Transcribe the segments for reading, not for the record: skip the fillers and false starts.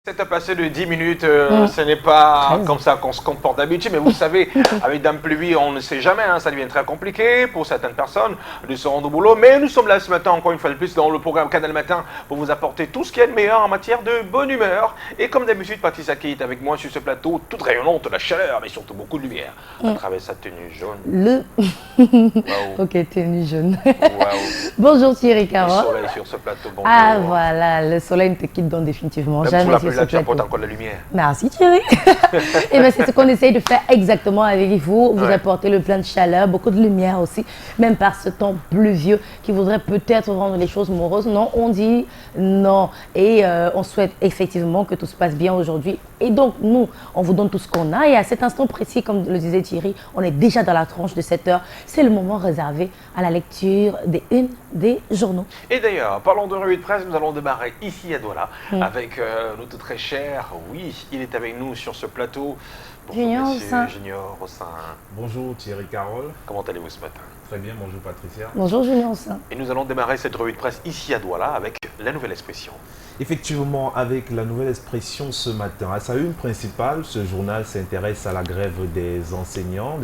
C'est à passer de 10 minutes, ce n'est pas comme ça qu'on se comporte d'habitude, mais vous savez, avec Dame Pluie, on ne sait jamais, hein, ça devient très compliqué pour certaines personnes de se rendre au boulot, mais nous sommes là ce matin, encore une fois de plus, dans le programme Canal Matin, pour vous apporter tout ce qu'il y a de meilleur en matière de bonne humeur. Et comme d'habitude, Patricia qui est avec moi sur ce plateau, toute rayonnante, la chaleur, mais surtout beaucoup de lumière, à travers sa tenue jaune. Wow. Ok, tenue jaune. Wow. Bonjour Thierry Carole. Le soleil sur ce plateau, bonjour. Ah voilà, le soleil ne te quitte donc définitivement Même jamais. là, tu apportes encore la lumière. Merci Thierry. Et bien c'est ce qu'on essaye de faire exactement avec vous, vous apporter le plein de chaleur, beaucoup de lumière aussi, même par ce temps pluvieux qui voudrait peut-être rendre les choses moroses. Non, on dit non. Et on souhaite effectivement que tout se passe bien aujourd'hui. Et donc nous, on vous donne tout ce qu'on a. Et à cet instant précis, comme le disait Thierry, on est déjà dans la tranche de 7 heures. C'est le moment réservé à la lecture des unes des journaux. Et d'ailleurs, parlons de revue de presse, nous allons démarrer ici à Douala avec notre très cher, oui, il est avec nous sur ce plateau. Bonjour Junior monsieur, Rossin. Junior Rossin. Bonjour Thierry Carole. Comment allez-vous ce matin? Très bien, bonjour Patricia. Bonjour Junior Rossin. Et nous allons démarrer cette revue de presse ici à Douala avec la nouvelle expression. Effectivement, avec la nouvelle expression ce matin, à sa une principale, ce journal s'intéresse à la grève des enseignants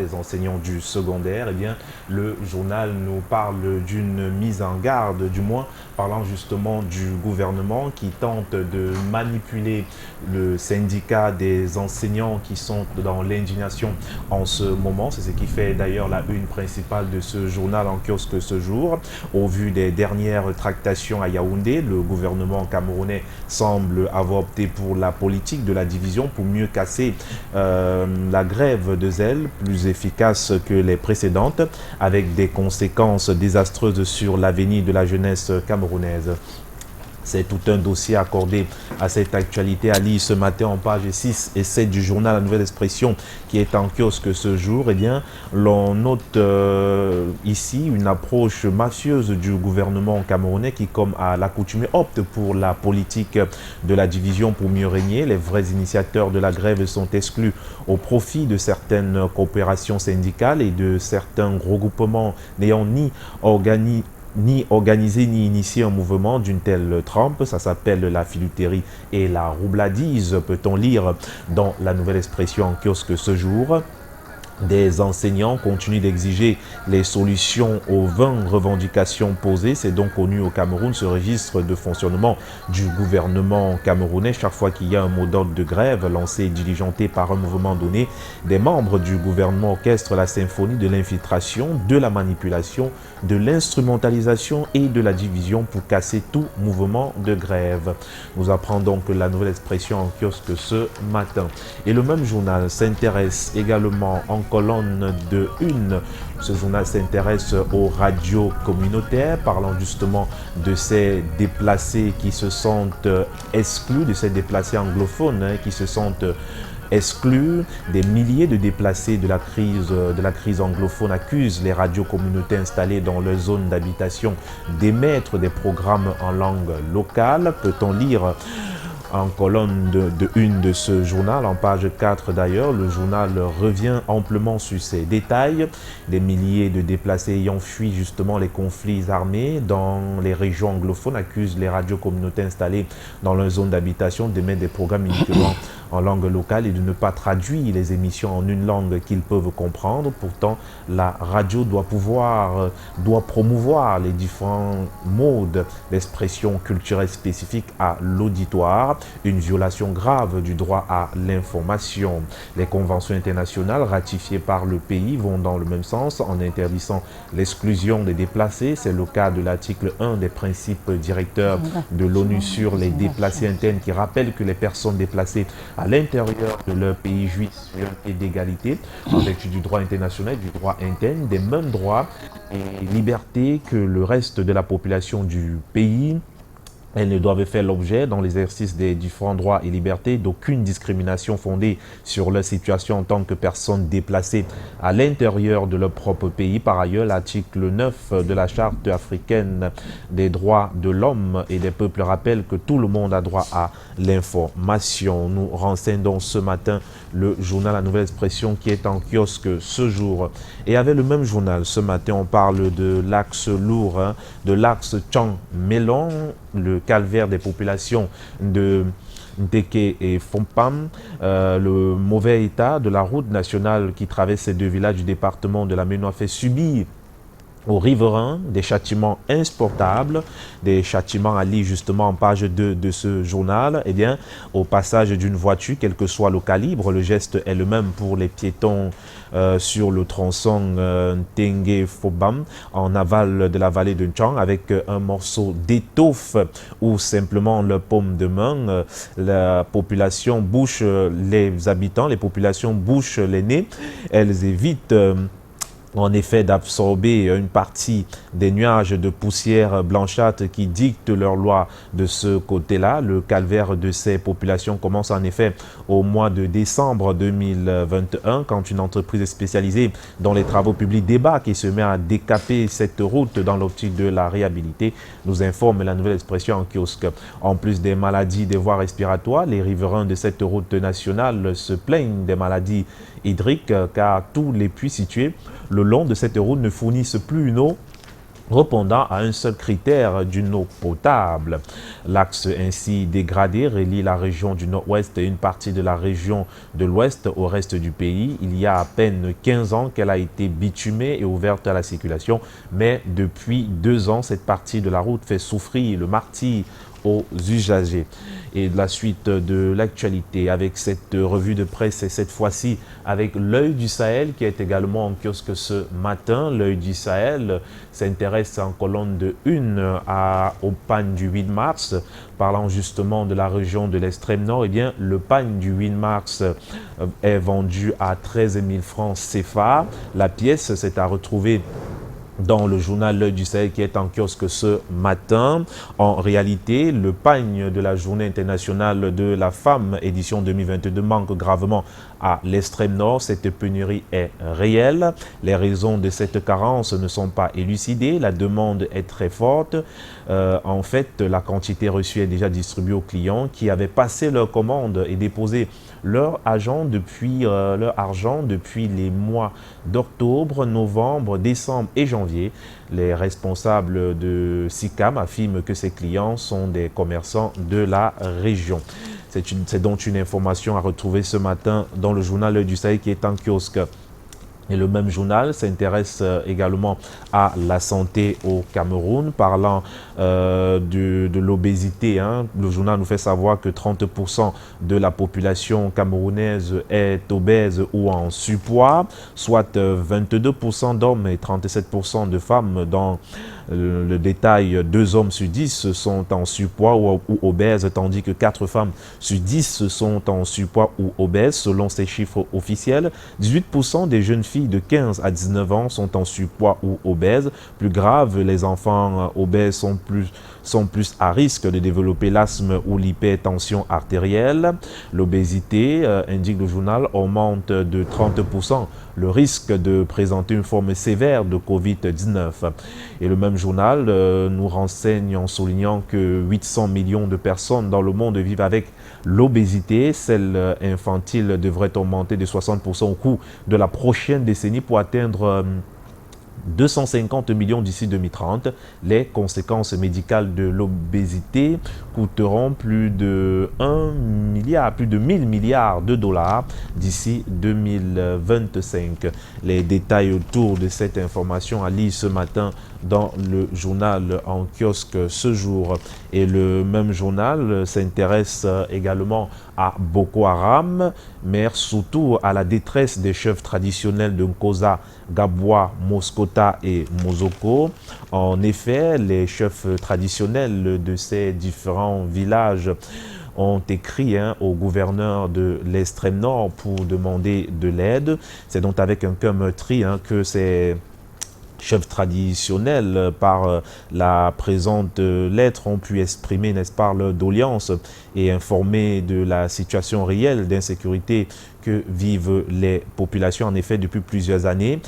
du secondaire. Eh bien, le journal nous parle d'une mise en garde, du moins parlant justement du gouvernement qui tente de manipuler le syndicat des enseignants qui sont dans l'indignation en ce moment. C'est ce qui fait d'ailleurs la une principale de ce journal en kiosque ce jour. Au vu des dernières tractations à Yaoundé, le gouvernement camerounais semble avoir opté pour la politique de la division pour mieux casser la grève de zèle, plus efficace que les précédentes, avec des conséquences désastreuses sur l'avenir de la jeunesse camerounaise. C'est tout un dossier accordé à cette actualité à lire ce matin en page 6 et 7 du journal La Nouvelle Expression qui est en kiosque ce jour. Eh bien, l'on note ici une approche mafieuse du gouvernement camerounais qui, comme à l'accoutumée, opte pour la politique de la division pour mieux régner. Les vrais initiateurs de la grève sont exclus au profit de certaines coopérations syndicales et de certains regroupements n'ayant ni organiser ni initier un mouvement d'une telle trempe. Ça s'appelle la filouterie et la roubladise, peut-on lire dans la nouvelle expression en kiosque ce jour. Des enseignants continuent d'exiger les solutions aux 20 revendications posées. C'est donc connu au Cameroun, ce registre de fonctionnement du gouvernement camerounais. Chaque fois qu'il y a un mot d'ordre de grève lancé et diligenté par un mouvement donné, des membres du gouvernement orchestrent la symphonie de l'infiltration, de la manipulation, de l'instrumentalisation et de la division pour casser tout mouvement de grève. Nous apprenons donc la nouvelle expression en kiosque ce matin. Et le même journal s'intéresse également en colonne de une. Ce journal s'intéresse aux radios communautaires, parlant justement de ces déplacés qui se sentent exclus, de ces déplacés anglophones qui se sentent exclus. Des milliers de déplacés de la crise anglophone accusent les radios communautaires installées dans leur zone d'habitation d'émettre des programmes en langue locale. Peut-on lire en colonne de une de ce journal, en page 4 d'ailleurs, le journal revient amplement sur ces détails. Des milliers de déplacés ayant fui justement les conflits armés dans les régions anglophones accusent les radios communautaires installées dans leur zone d'habitation d'émettre des programmes uniquement en langue locale et de ne pas traduire les émissions en une langue qu'ils peuvent comprendre. Pourtant, la radio doit promouvoir les différents modes d'expression culturelle spécifiques à l'auditoire. Une violation grave du droit à l'information. Les conventions internationales ratifiées par le pays vont dans le même sens en interdisant l'exclusion des déplacés. C'est le cas de l'article 1 des principes directeurs de l'ONU sur les déplacés internes qui rappelle que les personnes déplacées à l'intérieur de leur pays jouissent d'égalité en vertu du droit international, du droit interne, des mêmes droits et libertés que le reste de la population du pays. Elles ne doivent faire l'objet, dans l'exercice des différents droits et libertés, d'aucune discrimination fondée sur leur situation en tant que personnes déplacées à l'intérieur de leur propre pays. Par ailleurs, l'article 9 de la Charte africaine des droits de l'homme et des peuples rappelle que tout le monde a droit à l'information. Nous renseignons ce matin le journal La Nouvelle Expression qui est en kiosque ce jour. Et avec le même journal, ce matin, on parle de l'axe lourd, de l'axe Tchang-Melon, le calvaire des populations de Ndeke et Fompam. Le mauvais état de la route nationale qui traverse ces deux villages du département de la Ménois fait subir aux riverains des châtiments insupportables, des châtiments à lire justement en page 2 de ce journal. Eh bien, au passage d'une voiture, quel que soit le calibre, le geste est le même pour les piétons sur le tronçon Tengue-Fobam en aval de la vallée de Nchang avec un morceau d'étoffe ou simplement le paume de main. La population bouche les habitants, les populations bouchent les nez, elles évitent en effet d'absorber une partie des nuages de poussière blanchâtre qui dictent leur loi de ce côté-là. Le calvaire de ces populations commence en effet au mois de décembre 2021 quand une entreprise spécialisée dans les travaux publics débarque et se met à décaper cette route dans l'optique de la réhabiliter, nous informe la nouvelle expression en kiosque. En plus des maladies des voies respiratoires, les riverains de cette route nationale se plaignent des maladies hydriques car tous les puits situés le long de cette route ne fournissent plus une eau répondant à un seul critère d'une eau potable. L'axe ainsi dégradé relie la région du nord-ouest et une partie de la région de l'ouest au reste du pays. Il y a à peine 15 ans qu'elle a été bitumée et ouverte à la circulation, mais depuis 2 ans, cette partie de la route fait souffrir le martyre aux usagers. Et de la suite de l'actualité avec cette revue de presse et cette fois-ci avec l'œil du Sahel qui est également en kiosque ce matin. L'œil du Sahel s'intéresse en colonne de 1 au pagne du 8 mars. Parlant justement de la région de l'extrême nord, eh bien, le pagne du 8 mars est vendu à 13 000 francs CFA. La pièce s'est à retrouver dans le journal L'Œil du Sahel qui est en kiosque ce matin. En réalité, le pagne de la Journée internationale de la femme, édition 2022, manque gravement à l'extrême nord. Cette pénurie est réelle. Les raisons de cette carence ne sont pas élucidées. La demande est très forte. En fait, la quantité reçue est déjà distribuée aux clients qui avaient passé leur commande et déposé leur argent depuis les mois d'octobre, novembre, décembre et janvier. Les responsables de SICAM affirment que ces clients sont des commerçants de la région. C'est donc une information à retrouver ce matin dans le journal L'Œil du Sahel qui est en kiosque. Et le même journal s'intéresse également à la santé au Cameroun, parlant de l'obésité. Le journal nous fait savoir que 30% de la population camerounaise est obèse ou en surpoids, soit 22% d'hommes et 37% de femmes. Dans le détail, 2 hommes sur 10 sont en surpoids ou obèses, tandis que 4 femmes sur 10 sont en surpoids ou obèses. Selon ces chiffres officiels, 18% des jeunes filles de 15 à 19 ans sont en surpoids ou obèses. Plus grave, les enfants obèses sont plus à risque de développer l'asthme ou l'hypertension artérielle. L'obésité, indique le journal, augmente de 30% le risque de présenter une forme sévère de Covid-19. Et le même journal nous renseigne en soulignant que 800 millions de personnes dans le monde vivent avec l'obésité. Celle infantile devrait augmenter de 60% au cours de la prochaine décennie pour atteindre 250 millions d'ici 2030. Les conséquences médicales de l'obésité coûteront plus de 1000 milliards de dollars d'ici 2025. Les détails autour de cette information à lire ce matin dans le journal en kiosque ce jour. Et le même journal s'intéresse également à Boko Haram, mais surtout à la détresse des chefs traditionnels de Nkosa, Gaboua, Moskota et Mozoko. En effet, les chefs traditionnels de ces différents villages ont écrit au gouverneur de l'extrême nord pour demander de l'aide. C'est donc avec un cœur meurtri que ces chefs traditionnels, par la présente lettre, ont pu exprimer, n'est-ce pas, leur doléance et informer de la situation réelle d'insécurité que vivent les populations. En effet, depuis plusieurs années,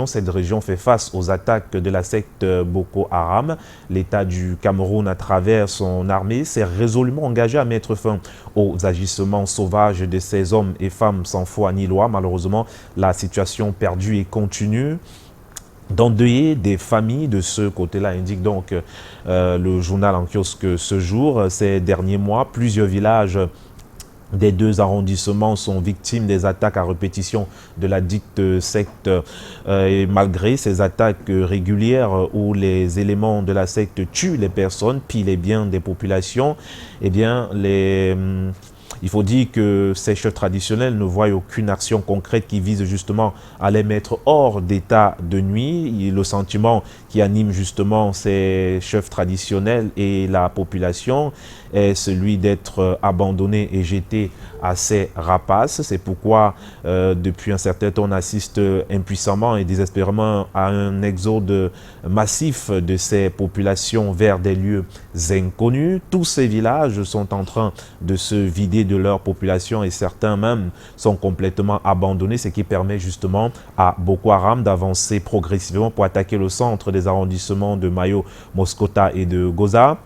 cette région fait face aux attaques de la secte Boko Haram. L'État du Cameroun, à travers son armée, s'est résolument engagé à mettre fin aux agissements sauvages de ces hommes et femmes sans foi ni loi. Malheureusement, la situation perdure et continue d'endeuiller des familles de ce côté-là, indique donc le journal en kiosque ce jour. Ces derniers mois, plusieurs villages des 2 arrondissements sont victimes des attaques à répétition de la dite secte. Et malgré ces attaques régulières où les éléments de la secte tuent les personnes, pillent les biens des populations, eh bien, il faut dire que ces chefs traditionnels ne voient aucune action concrète qui vise justement à les mettre hors d'état de nuit. Le sentiment qui anime justement ces chefs traditionnels et la population est celui d'être abandonnés et jetés à ces rapaces. C'est pourquoi depuis un certain temps on assiste impuissamment et désespérément à un exode massif de ces populations vers des lieux inconnus. Tous ces villages sont en train de se vider de leur population et certains même sont complètement abandonnés, ce qui permet justement à Boko Haram d'avancer progressivement pour attaquer le centre des arrondissements de Mayo, Moskota et de Goza,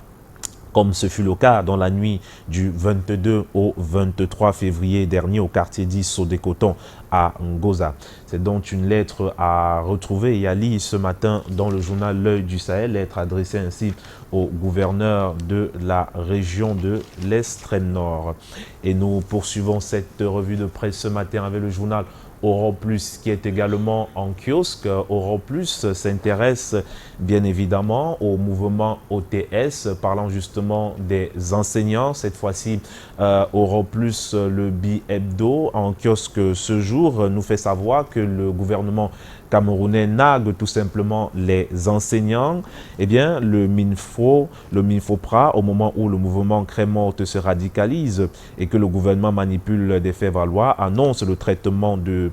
comme ce fut le cas dans la nuit du 22 au 23 février dernier au quartier 10 Sodé-Coton à Ngoza. C'est donc une lettre à retrouver et à lire ce matin dans le journal L'Œil du Sahel, lettre adressée ainsi au gouverneur de la région de l'extrême nord. Et nous poursuivons cette revue de presse ce matin avec le journal Europe Plus qui est également en kiosque. Europe Plus s'intéresse bien évidemment au mouvement OTS, parlant justement des enseignants. Cette fois-ci, Europe Plus, le bi-hebdo en kiosque ce jour, nous fait savoir que le gouvernement camerounais nargue tout simplement les enseignants. Eh bien, le MINFOPRA, au moment où le mouvement Crème-Morte se radicalise et que le gouvernement manipule des faits valoir, annonce le traitement de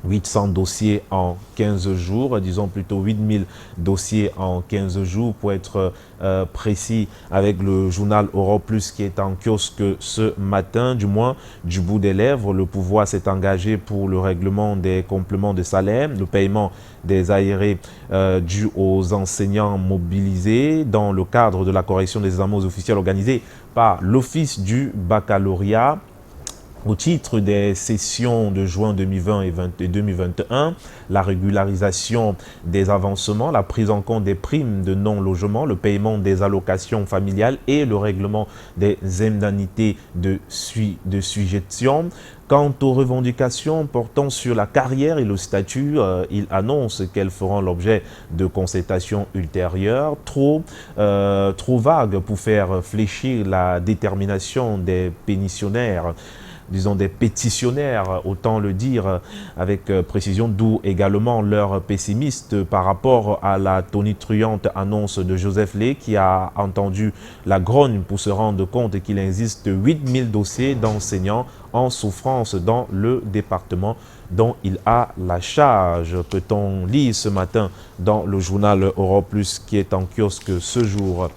800 dossiers en 15 jours, disons plutôt 8000 dossiers en 15 jours pour être précis, avec le journal Europe Plus qui est en kiosque ce matin, du moins du bout des lèvres. Le pouvoir s'est engagé pour le règlement des compléments de salaire, le paiement des aérés dus aux enseignants mobilisés dans le cadre de la correction des examens officiels organisés par l'Office du baccalauréat au titre des sessions de juin 2020 et 2021, la régularisation des avancements, la prise en compte des primes de non-logement, le paiement des allocations familiales et le règlement des indemnités de sujétion. Quant aux revendications portant sur la carrière et le statut, il annonce qu'elles feront l'objet de concertations ultérieures, trop vagues pour faire fléchir la détermination des pétitionnaires, disons des pétitionnaires, autant le dire avec précision, d'où également leur pessimiste par rapport à la tonitruante annonce de Joseph Lé qui a entendu la grogne pour se rendre compte qu'il existe 8000 dossiers d'enseignants en souffrance dans le département dont il a la charge. Peut-on lire ce matin dans le journal Europe Plus qui est en kiosque ce jour.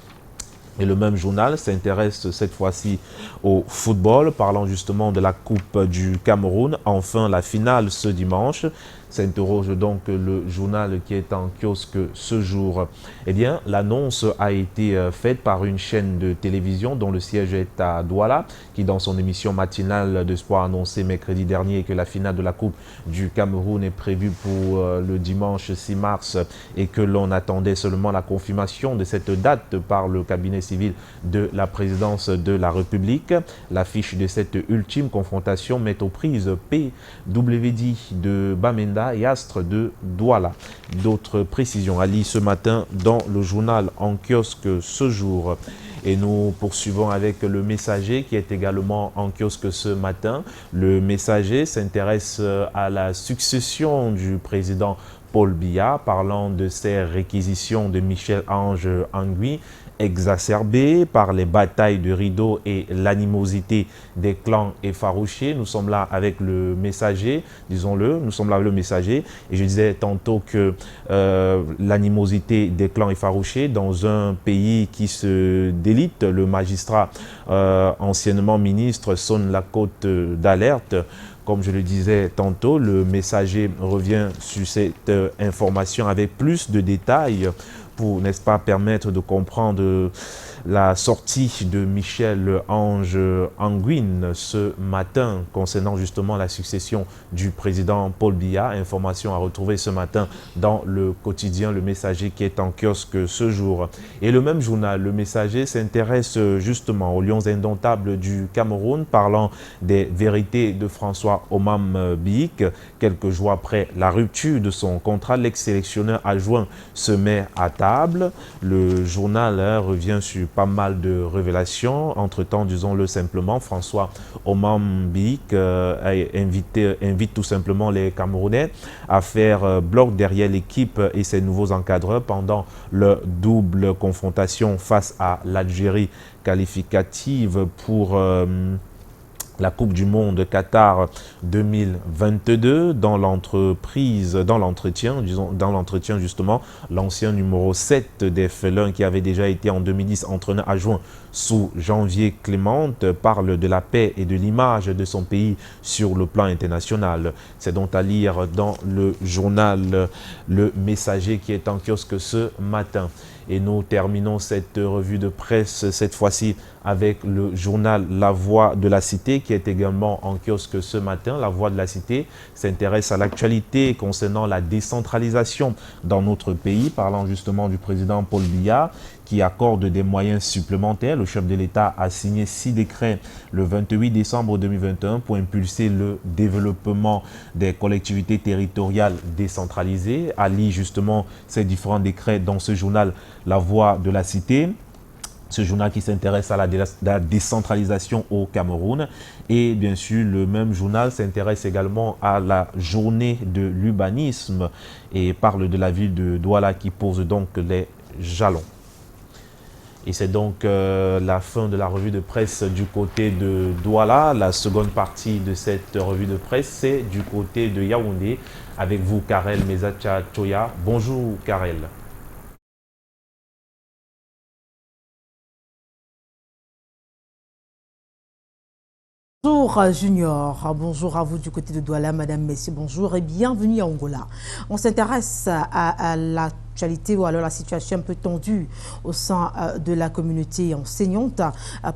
Et le même journal s'intéresse cette fois-ci au football, parlant justement de la Coupe du Cameroun. Enfin, la finale ce dimanche. S'interroge donc le journal qui est en kiosque ce jour. Eh bien, l'annonce a été faite par une chaîne de télévision dont le siège est à Douala, qui dans son émission matinale de sport a annoncé mercredi dernier que la finale de la Coupe du Cameroun est prévue pour le dimanche 6 mars et que l'on attendait seulement la confirmation de cette date par le cabinet civil de la présidence de la République. L'affiche de cette ultime confrontation met aux prises PWD de Bamenda et Astre de Douala. D'autres précisions à lire ce matin dans le journal en kiosque ce jour. Et nous poursuivons avec le Messager qui est également en kiosque ce matin. Le Messager s'intéresse à la succession du président Paul Biya, parlant de ces réquisitions de Michel-Ange Angui, exacerbées par les batailles de rideau et l'animosité des clans effarouchés. Nous sommes là avec le Messager, disons-le, nous sommes là avec le Messager. Et je disais tantôt que l'animosité des clans effarouchés dans un pays qui se délite, le magistrat anciennement ministre sonne la cote d'alerte. Comme je le disais tantôt, le Messager revient sur cette information avec plus de détails pour, n'est-ce pas, permettre de comprendre La sortie de Michel Ange Anguine ce matin concernant justement la succession du président Paul Biya. Information à retrouver ce matin dans le quotidien Le Messager qui est en kiosque ce jour. Et le même journal, Le Messager, s'intéresse justement aux lions indomptables du Cameroun, parlant des vérités de François Omam Biik. Quelques jours après la rupture de son contrat, l'ex-sélectionneur adjoint se met à table. Le journal revient sur pas mal de révélations. Entre-temps, disons-le simplement, François Omam Biik invite tout simplement les Camerounais à faire bloc derrière l'équipe et ses nouveaux encadreurs pendant leur double confrontation face à l'Algérie qualificative pour la Coupe du Monde Qatar 2022. Dans l'entretien justement, l'ancien numéro 7 des Félins qui avait déjà été en 2010 entraîneur adjoint sous Janvier Clément parle de la paix et de l'image de son pays sur le plan international. C'est donc à lire dans le journal Le Messager qui est en kiosque ce matin. Et nous terminons cette revue de presse cette fois-ci avec le journal La Voix de la Cité qui est également en kiosque ce matin. La Voix de la Cité s'intéresse à l'actualité concernant la décentralisation dans notre pays, parlant justement du président Paul Biya qui accorde des moyens supplémentaires. Le chef de l'État a signé 6 décrets le 28 décembre 2021 pour impulser le développement des collectivités territoriales décentralisées. À lire justement ces différents décrets dans ce journal La Voix de la Cité. Ce journal qui s'intéresse à la décentralisation au Cameroun. Et bien sûr, le même journal s'intéresse également à la journée de l'urbanisme et parle de la ville de Douala qui pose donc les jalons. Et c'est donc la fin de la revue de presse du côté de Douala. La seconde partie de cette revue de presse, c'est du côté de Yaoundé. Avec vous, Karel Mezacha Choya. Bonjour, Karel. Bonjour Junior, bonjour à vous du côté de Douala, Madame Messi, bonjour et bienvenue à Angola. On s'intéresse à l'actualité ou alors la situation un peu tendue au sein de la communauté enseignante.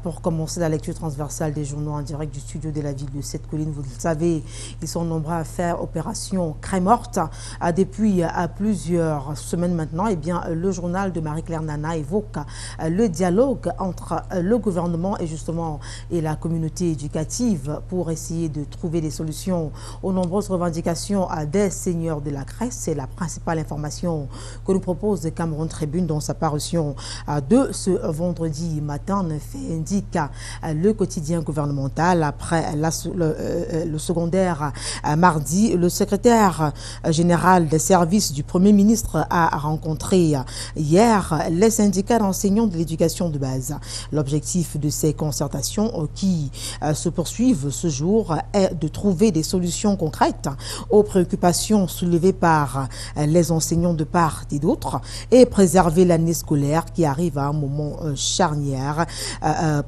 Pour commencer la lecture transversale des journaux en direct du studio de la ville de Sept-Collines, vous le savez, ils sont nombreux à faire opération crème morte. Depuis plusieurs semaines maintenant, eh bien, le journal de Marie-Claire Nana évoque le dialogue entre le gouvernement et la communauté éducative pour essayer de trouver des solutions aux nombreuses revendications des seigneurs de la Grèce. C'est la principale information que nous propose Cameroun Tribune dans sa parution de ce vendredi matin. En effet, indique le quotidien gouvernemental. Après le secondaire mardi, le secrétaire général des services du Premier ministre a rencontré hier les syndicats d'enseignants de l'éducation de base. L'objectif de ces concertations qui se poursuivent ce jour est de trouver des solutions concrètes aux préoccupations soulevées par les enseignants de part et d'autre et préserver l'année scolaire qui arrive à un moment charnière.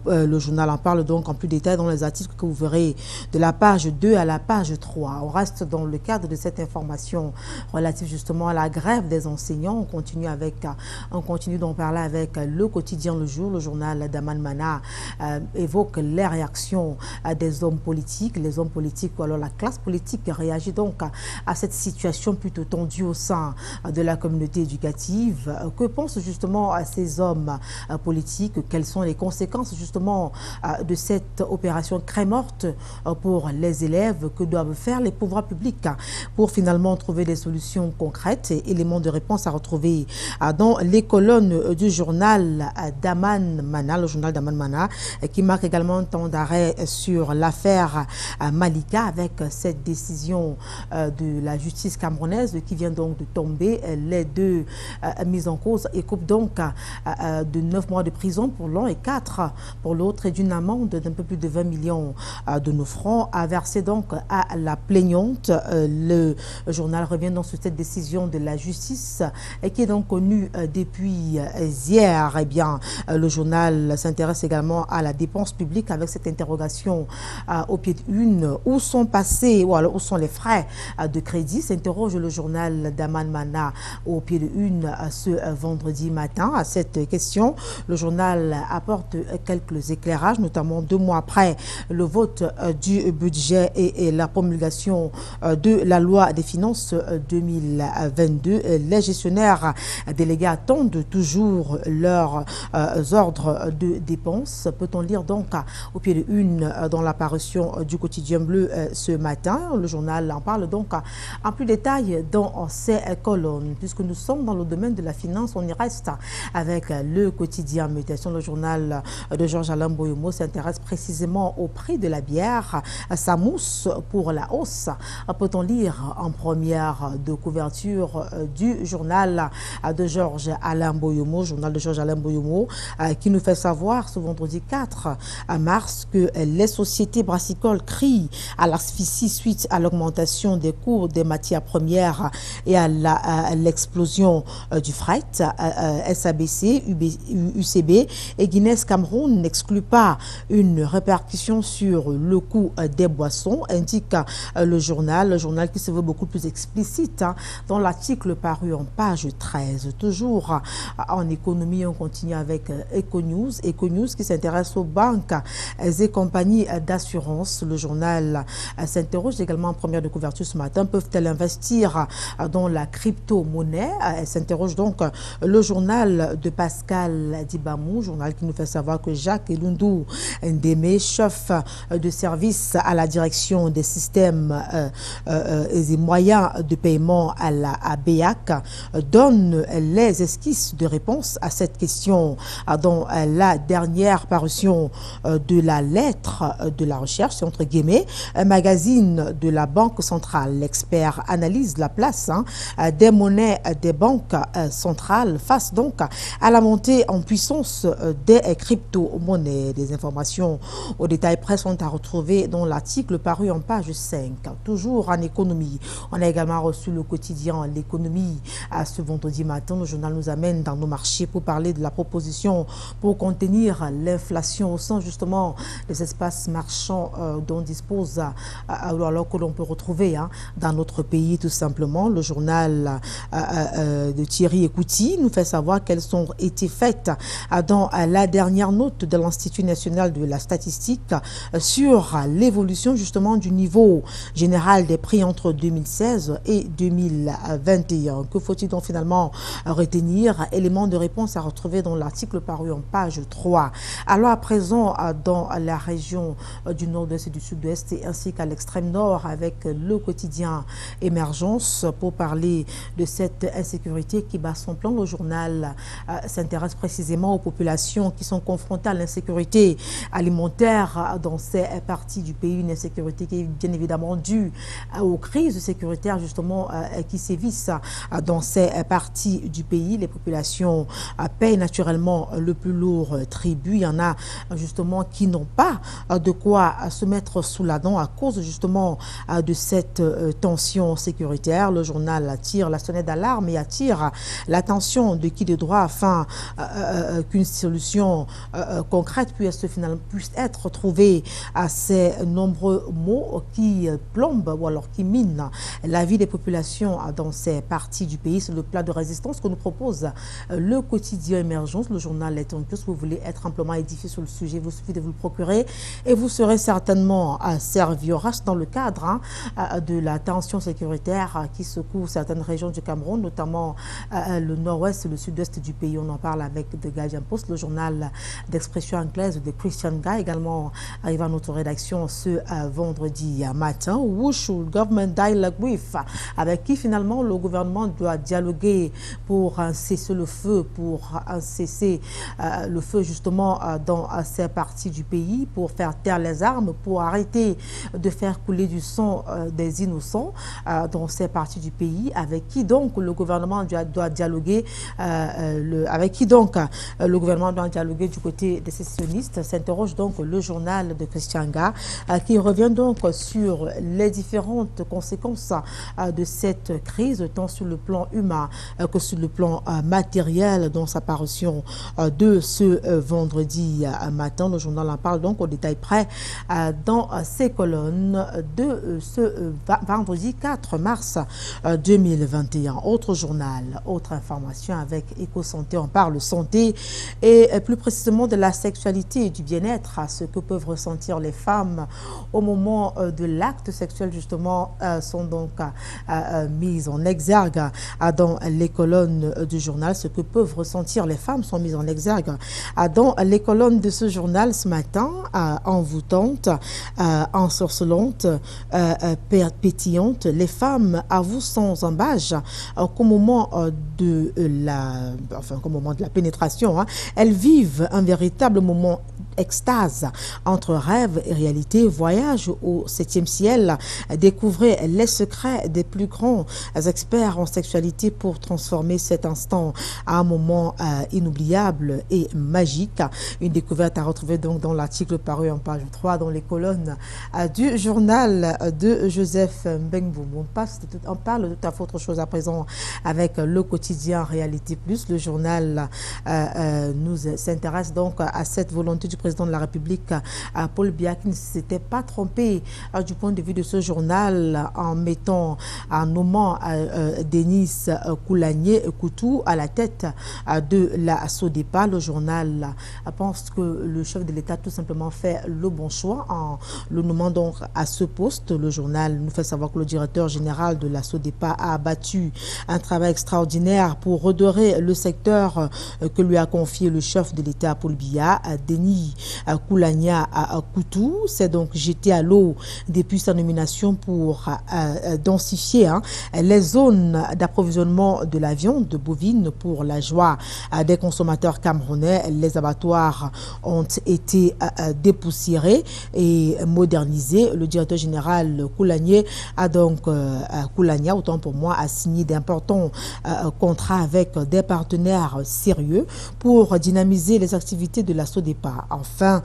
Le journal en parle donc en plus détail dans les articles que vous verrez de la page 2 à la page 3. On reste dans le cadre de cette information relative justement à la grève des enseignants. On continue d'en parler avec le quotidien Le Jour. Le journal d'Aman Mana évoque les réactions des hommes politiques. Les hommes politiques ou alors la classe politique réagit donc à cette situation plutôt tendue au sein de la communauté éducative. Que pensent justement ces hommes politiques? Quelles sont les conséquences justement de cette opération crème morte pour les élèves? Que doivent faire les pouvoirs publics pour finalement trouver des solutions concrètes? Éléments de réponse à retrouver dans les colonnes du journal d'Aman Mana, le journal d'Aman Mana, qui marque également un temps d'arrêt sur l'affaire Malika avec cette décision de la justice camerounaise qui vient donc de tomber. Les deux mises en cause écopent donc de 9 mois de prison pour l'un et 4 pour l'autre et d'une amende d'un peu plus de 20 millions de nos francs à verser donc à la plaignante. Le journal revient donc sur cette décision de la justice qui est donc connue depuis hier. Eh bien, le journal s'intéresse également à la dépense publique avec cette interrogation au pied de une. Où sont passés ou alors où sont les frais de crédit? S'interroge le journal d'Aman Mana au pied pied de une ce vendredi matin. À cette question, le journal apporte quelques éclairages, notamment 2 mois après le vote du budget et la promulgation de la loi des finances 2022. Les gestionnaires délégués attendent toujours leurs ordres de dépenses. Peut-on lire donc au pied de une dans l'apparition du quotidien bleu ce matin. Le journal en parle donc en plus détail dans ces colonnes. Puisque nous sommes dans le domaine de la finance, on y reste avec le quotidien Mutation. Le journal de Georges-Alain Boyomo s'intéresse précisément au prix de la bière. Sa mousse pour la hausse. Peut-on lire en première de couverture du journal de Georges-Alain Boyomo, journal de Georges-Alain Boyomo, qui nous fait savoir ce vendredi 4 mars que les sociétés brassicoles crient à l'asphyxie suite à l'augmentation des cours des matières premières et à l'explosion du fret. SABC, UCB et Guinness Cameroun n'excluent pas une répercussion sur le coût des boissons, indique le journal qui se veut beaucoup plus explicite dans l'article paru en page 13. Toujours en économie, on continue avec Econews qui s'intéresse aux banques et compagnies d'assurance. Le journal s'interroge également en première de couverture ce matin. Peuvent-elles investir dans la crypto-monnaie? S'interroge donc le journal de Pascal Dibamou, journal qui nous fait savoir que Jacques Elundou Ndeme, chef de service à la direction des systèmes et des moyens de paiement à la BEAC, donne les esquisses de réponse à cette question dans la dernière parution de la lettre de la recherche, entre guillemets, un magazine de la Banque centrale. L'expert analyse la place des monnaies des banques centrales face donc à la montée en puissance des crypto-monnaies. Des informations au détail près sont à retrouver dans l'article paru en page 5. Toujours en économie, on a également reçu le quotidien L'économie ce vendredi matin. Le journal nous amène dans nos marchés pour parler de la proposition pour contenir l'inflation au sein justement des espaces marchands dont dispose alors que l'on peut retrouver dans notre pays tout simplement. Le journal de Thierry Ekouti nous fait savoir quelles ont été faites dans la dernière note de l'Institut national de la statistique sur l'évolution justement du niveau général des prix entre 2016 et 2021. Que faut-il donc finalement retenir? Élément de réponse à retrouver dans l'article paru en page 3. Alors à présent, dans la région du nord-ouest et du sud-ouest ainsi qu'à l'extrême nord avec le quotidien Émergence pour parler de cette insécurité qui bat son plan. Le journal s'intéresse précisément aux populations qui sont confrontées à l'insécurité alimentaire dans ces parties du pays, une insécurité qui est bien évidemment due aux crises sécuritaires justement qui sévissent dans ces parties du pays. Les populations payent naturellement le plus lourd tribut. Il y en a justement qui n'ont pas de quoi se mettre sous la dent à cause justement de cette tension sécuritaire. Le journal tire la sonnette d'alarme et attire l'attention de qui de droit afin qu'une solution concrète puisse être trouvée à ces nombreux maux qui plombent ou alors qui minent la vie des populations dans ces parties du pays. C'est le plat de résistance que nous propose le quotidien Émergence. Le journal est en kiosque. Vous voulez être amplement édifié sur le sujet, il vous suffit de vous le procurer et vous serez certainement servi. On reste dans le cadre de la tension sécuritaire qui secoue certaines régions du Cameroun, notamment le nord-ouest et le sud-est du pays. On en parle avec The Guardian Post, le journal d'expression anglaise de Christian Guy, également arrive à notre rédaction ce vendredi matin. Who should government dialogue with? Avec qui finalement le gouvernement doit dialoguer pour cesser le feu, pour cesser le feu justement dans ces parties du pays, pour faire taire les armes, pour arrêter de faire couler du sang des innocents dans ces parties du pays. Avec qui donc le gouvernement doit dialoguer avec qui donc le gouvernement doit dialoguer du côté des sécessionnistes? S'interroge donc le journal de Christian Ga qui revient donc sur les différentes conséquences de cette crise, tant sur le plan humain que sur le plan matériel, dans sa parution de ce vendredi matin. Le journal en parle donc au détail près dans ses colonnes de ce vendredi 4 mars 2021. Autre journal journal. Autre information avec Éco-Santé, on parle santé et plus précisément de la sexualité et du bien-être, ce que peuvent ressentir les femmes au moment de l'acte sexuel justement sont donc mises en exergue dans les colonnes du journal. Ce que peuvent ressentir les femmes sont mises en exergue dans les colonnes de ce journal ce matin, envoûtantes, ensorcelantes, pétillantes. Les femmes avouent sans embâche qu'au moment de la pénétration, elles vivent un véritable moment extase entre rêve et réalité, voyage au 7e ciel, découvrir les secrets des plus grands experts en sexualité pour transformer cet instant à un moment inoubliable et magique. Une découverte à retrouver donc dans l'article paru en page 3 dans les colonnes du journal de Joseph Mbengbou. On parle de tout à fait autre chose à présent avec le quotidien Réalité Plus. Le journal nous s'intéresse donc à cette volonté du président de la République, Paul Biya, qui ne s'était pas trompé du point de vue de ce journal en nommant Denis Koulagné-Koutou à la tête de la SODEPA. Le journal pense que le chef de l'État tout simplement fait le bon choix en le nommant donc à ce poste. Le journal nous fait savoir que le directeur général de la SODEPA a abattu un travail extraordinaire pour redorer le secteur que lui a confié le chef de l'État, Paul Biya. Denis Koulagné-Koutou s'est donc jeté à l'eau depuis sa nomination pour densifier les zones d'approvisionnement de la viande bovine pour la joie des consommateurs camerounais. Les abattoirs ont été dépoussiérés et modernisés. Le directeur général Koulagné a donc autant pour moi, a signé d'importants contrats avec des partenaires sérieux pour dynamiser les activités de la SODEPA. Enfin,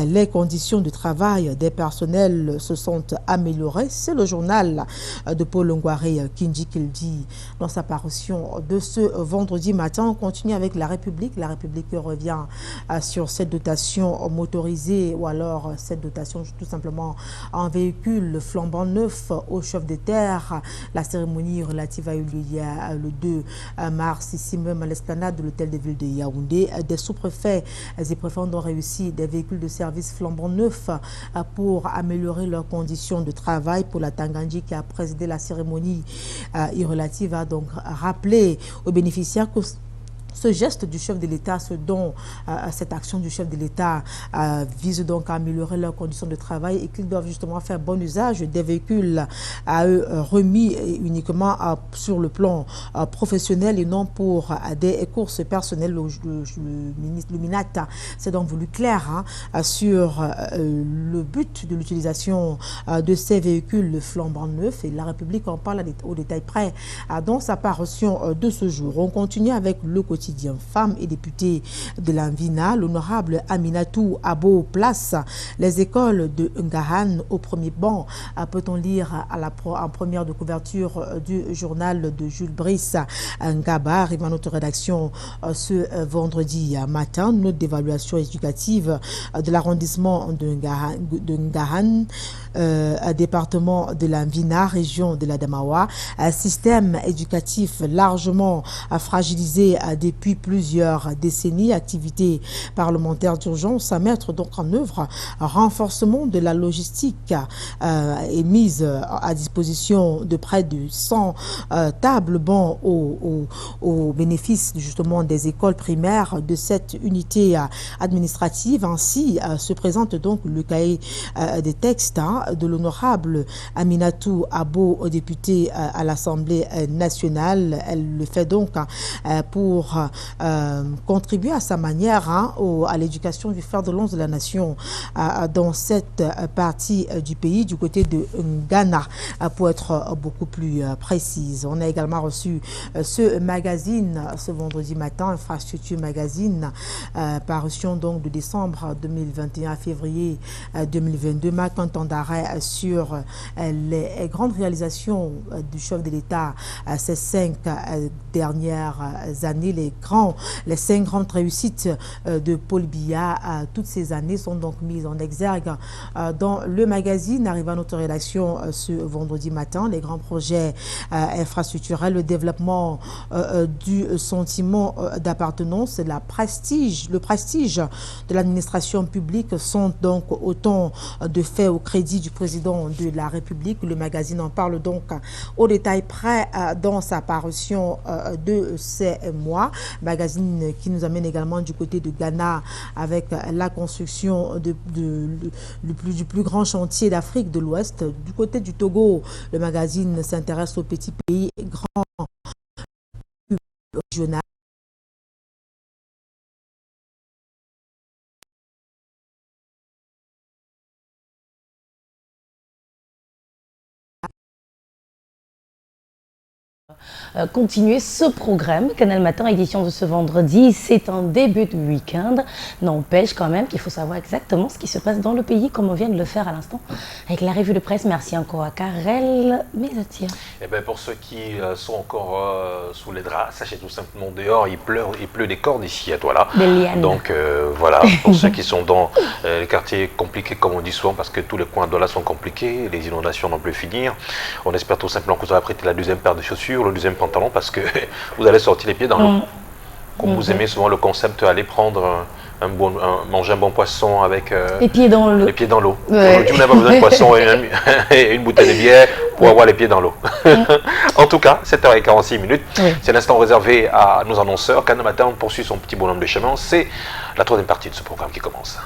les conditions de travail des personnels se sont améliorées. C'est le journal de Paul Ngouaré Kindji qui le dit dans sa parution de ce vendredi matin. On continue avec La République. La République revient sur cette dotation motorisée ou alors cette dotation tout simplement en véhicule flambant neuf au chef de terre. La cérémonie relative a eu lieu hier le 2 mars ici même à l'esplanade de l'hôtel de ville de Yaoundé. Des sous-préfets et préfets ont réussi des véhicules de service flambant neufs pour améliorer leurs conditions de travail. Pour la Tangandji qui a présidé la cérémonie relative a donc rappelé aux bénéficiaires que ce geste du chef de l'État, cette action du chef de l'État vise donc à améliorer leurs conditions de travail et qu'ils doivent justement faire bon usage des véhicules à eux remis uniquement sur le plan professionnel et non pour des courses personnelles. Le ministre Luminata s'est donc voulu clair sur le but de l'utilisation de ces véhicules flambant neufs et la République en parle au détail près dans sa parution de ce jour. On continue avec le quotidien Femmes et députés de l'Anvina. L'honorable Aminatou Abo place les écoles de Ngahan au premier banc. Peut-on lire en première de couverture du journal de Jules Brice Ngaba, arrive à notre rédaction ce vendredi matin. Note d'évaluation éducative de l'arrondissement de Ngahan, département de l'Anvina, région de l'Adamawa. Système éducatif largement fragilisé depuis plusieurs décennies. Activité parlementaire d'urgence à mettre donc en œuvre. Renforcement de la logistique est mise à disposition de près de 100 tables bancs au bénéfice justement des écoles primaires de cette unité administrative. Ainsi se présente donc le cahier des textes de l'honorable Aminatou Abo, député à l'Assemblée nationale. Elle le fait donc pour contribuer à sa manière à l'éducation du fer de lance de la nation dans cette partie du pays, du côté de Ghana, pour être beaucoup plus précise. On a également reçu ce magazine ce vendredi matin, Infrastructure Magazine, parution donc de décembre 2021 à février 2022, marque un temps d'arrêt sur les grandes réalisations du chef de l'État ces 5 dernières années, les les 5 grandes réussites de Paul Biya toutes ces années sont donc mises en exergue dans le magazine. Arrive à notre rédaction ce vendredi matin, les grands projets infrastructurels, le développement du sentiment d'appartenance, le prestige de l'administration publique sont donc autant de faits au crédit du président de la République. Le magazine en parle donc au détail près dans sa parution de ces mois. Magazine qui nous amène également du côté de Ghana avec la construction du plus grand chantier d'Afrique de l'Ouest. Du côté du Togo, le magazine s'intéresse aux petits pays grands régionaux. Continuer ce programme. Canal Matin, édition de ce vendredi, c'est un début de week-end. N'empêche quand même qu'il faut savoir exactement ce qui se passe dans le pays, comme on vient de le faire à l'instant avec la revue de presse. Merci encore à Karel Mézatier. Eh bien, pour ceux qui sont encore sous les draps, sachez tout simplement dehors, il pleut des cordes ici à toi là. Des lianes. Donc voilà, pour ceux qui sont dans les quartiers compliqués, comme on dit souvent, parce que tous les coins de là sont compliqués, les inondations n'ont plus finir. On espère tout simplement que vous aurez prêté la deuxième paire de chaussures, le deuxième pantalon, parce que vous allez sortir les pieds dans l'eau. Comme vous aimez souvent le concept, aller prendre manger un bon poisson avec les pieds dans l'eau. Les pieds dans l'eau. Ouais. Aujourd'hui, on n'a pas besoin de poisson et une bouteille de bière pour avoir les pieds dans l'eau. En tout cas, 7h46. Oui. C'est l'instant réservé à nos annonceurs. Canal Matin poursuit son petit bonhomme de chemin. C'est la troisième partie de ce programme qui commence.